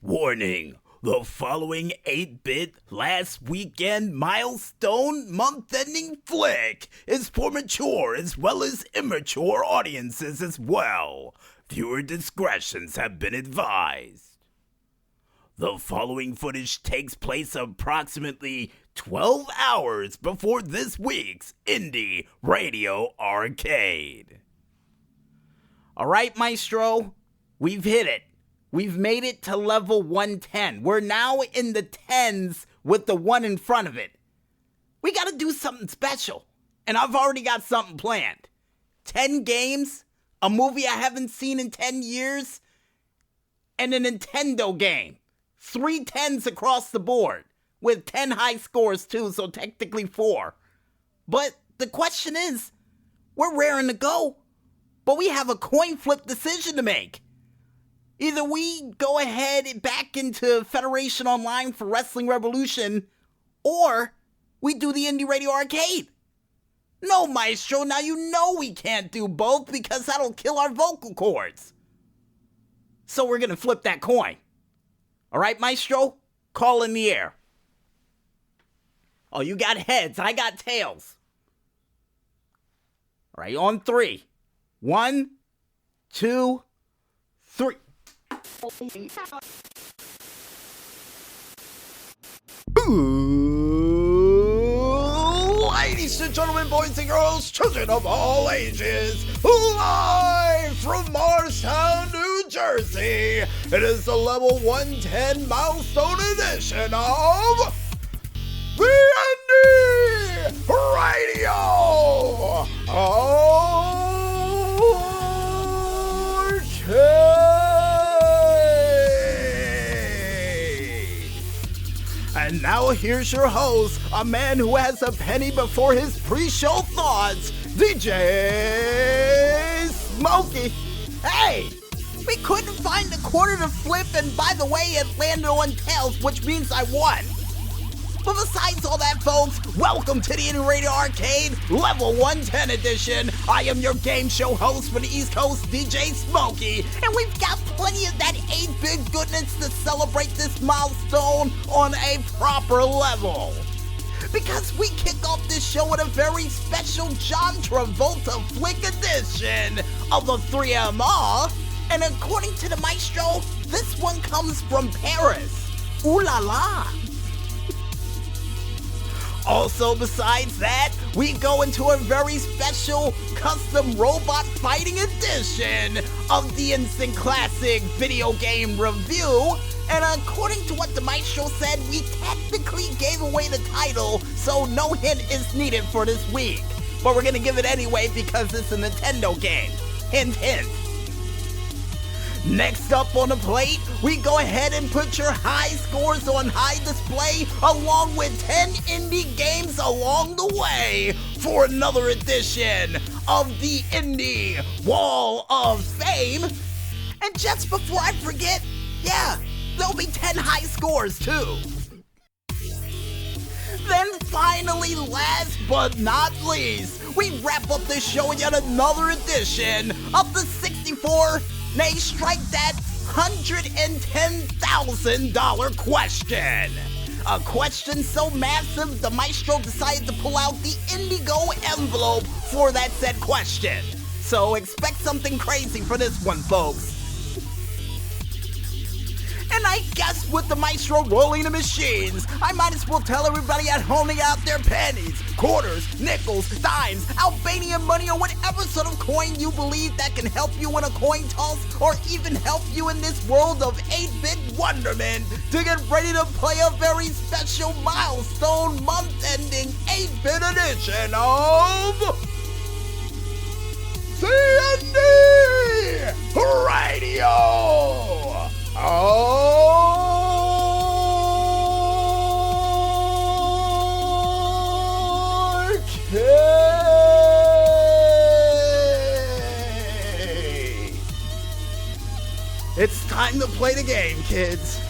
Warning, the following 8-bit last weekend milestone month-ending flick is for mature as well as immature audiences as well. Viewer discretions have been advised. The following footage takes place approximately 12 hours before this week's Indy Radio Arcade. Alright, Maestro, we've hit it. We've made it to level 110. We're now in the 10s with the 1 in front of it. We gotta do something special, and I've already got something planned. 10 games, a movie I haven't seen in 10 years, and a Nintendo game. 3 10s across the board, with 10 high scores too, so technically 4. But the question is, we're raring to go, but we have a coin flip decision to make. Either we go ahead back into Federation Online for Wrestling Revolution, or we do the Indy Radio Arcade. No, Maestro, now you know we can't do both because that'll kill our vocal cords. So we're gonna flip that coin. Alright, Maestro? Call in the air. Oh, you got heads, I got tails. Alright, on 3. 1, 2, 3. Ooh, ladies and gentlemen, boys and girls, children of all ages, live from Morristown, New Jersey, it is the level 110 milestone edition of the Indy Radio Arcade. And now here's your host, a man who has a penny before his pre-show thoughts, DJ Smokey. Hey, we couldn't find the quarter to flip, and by the way, it landed on tails, which means I won. But besides all that, folks, welcome to the Indy Radio Arcade Level 110 edition. I am your game show host for the East Coast, DJ Smokey, and we've got plenty of that 8-bit goodness to celebrate this milestone on a proper level. Because we kick off this show with a very special John Travolta flick edition of the 3MR, and according to the Maestro, this one comes from Paris. Ooh la la. Also, besides that, we go into a very special custom robot fighting edition of the Instant Classic video game review. And according to what the Maestro said, we technically gave away the title, so no hint is needed for this week. But we're gonna give it anyway because it's a Nintendo game. Hint, hint. Next up on the plate, we go ahead and put your high scores on high display along with 10 indie games along the way for another edition of the Indie Wall of Fame. And just before I forget, yeah, there'll be 10 high scores too. Then finally, last but not least, we wrap up this show with yet another edition of the 64 Nay, strike that $110,000 question. A question so massive, the Maestro decided to pull out the Indigo envelope for that said question. So expect something crazy for this one, folks. And I guess with the Maestro rolling the machines, I might as well tell everybody at home to get out their pennies, quarters, nickels, dimes, Albanian money, or whatever sort of coin you believe that can help you win a coin toss or even help you in this world of 8-bit wonderment to get ready to play a very special milestone month-ending 8-bit edition of CND Radio Arcade. It's time to play the game, kids.